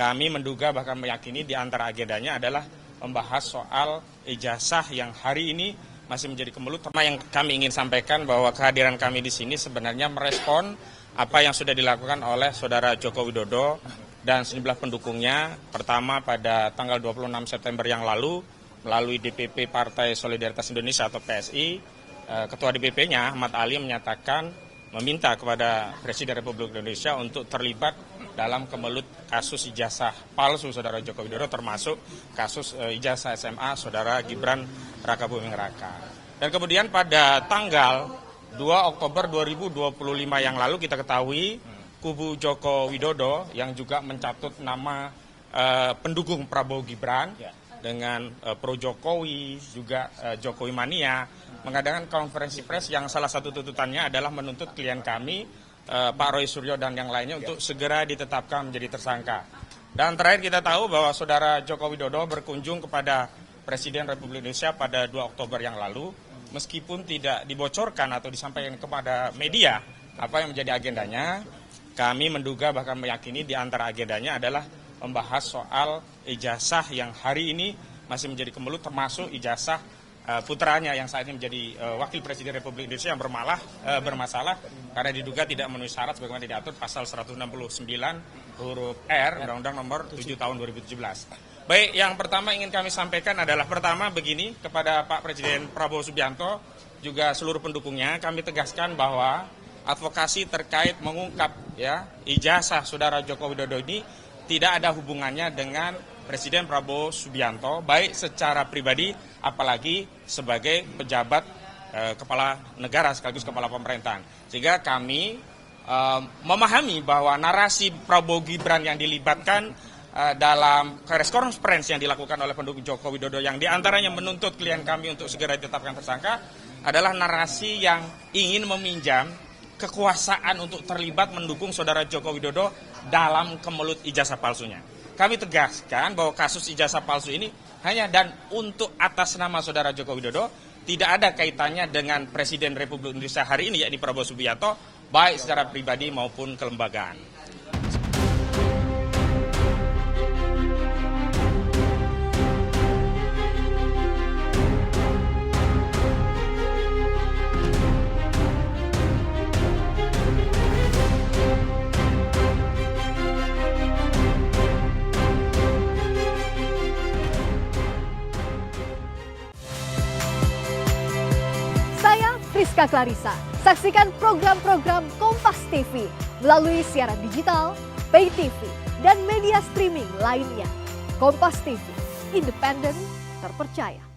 Kami menduga bahkan meyakini di antara agendanya adalah membahas soal ijazah yang hari ini masih menjadi kemelut. Yang kami ingin sampaikan bahwa kehadiran kami di sini sebenarnya merespon apa yang sudah dilakukan oleh Saudara Joko Widodo dan sejumlah pendukungnya. Pertama pada tanggal 26 September yang lalu melalui DPP Partai Solidaritas Indonesia atau PSI, Ketua DPP-nya Ahmad Ali menyatakan meminta kepada Presiden Republik Indonesia untuk terlibat dalam kemelut kasus ijazah palsu Saudara Joko Widodo, termasuk kasus ijazah SMA Saudara Gibran Rakabuming Raka. Dan kemudian pada tanggal 2 Oktober 2025 yang lalu kita ketahui kubu Joko Widodo yang juga mencatut nama pendukung Prabowo Gibran dengan pro Jokowi, juga Jokowi Mania, mengadakan konferensi pers yang salah satu tuntutannya adalah menuntut klien kami, Pak Roy Suryo dan yang lainnya untuk segera ditetapkan menjadi tersangka. Dan terakhir kita tahu bahwa Saudara Joko Widodo berkunjung kepada Presiden Republik Indonesia pada 2 Oktober yang lalu, meskipun tidak dibocorkan atau disampaikan kepada media apa yang menjadi agendanya. Kami menduga bahkan meyakini di antara agendanya adalah membahas soal ijazah yang hari ini masih menjadi kemelut, termasuk ijazah putranya yang saat ini menjadi Wakil Presiden Republik Indonesia yang bermasalah karena diduga tidak memenuhi syarat sebagaimana diatur pasal 169 huruf R Undang-Undang Nomor 7 Tahun 2017. Baik, yang pertama ingin kami sampaikan adalah pertama begini kepada Pak Presiden Prabowo Subianto juga seluruh pendukungnya, kami tegaskan bahwa advokasi terkait mengungkap ijazah Saudara Joko Widodo ini tidak ada hubungannya dengan Presiden Prabowo Subianto, baik secara pribadi apalagi sebagai pejabat kepala negara sekaligus kepala pemerintahan. Sehingga kami memahami bahwa narasi Prabowo Gibran yang dilibatkan dalam press conference yang dilakukan oleh pendukung Joko Widodo yang diantaranya menuntut klien kami untuk segera ditetapkan tersangka adalah narasi yang ingin meminjam kekuasaan untuk terlibat mendukung Saudara Joko Widodo dalam kemelut ijazah palsunya. Kami tegaskan bahwa kasus ijazah palsu ini hanya dan untuk atas nama Saudara Joko Widodo, tidak ada kaitannya dengan Presiden Republik Indonesia hari ini yakni Prabowo Subianto, baik secara pribadi maupun kelembagaan. Rizka Clarissa. Saksikan program-program Kompas TV melalui siaran digital, pay TV, dan media streaming lainnya. Kompas TV, independen, terpercaya.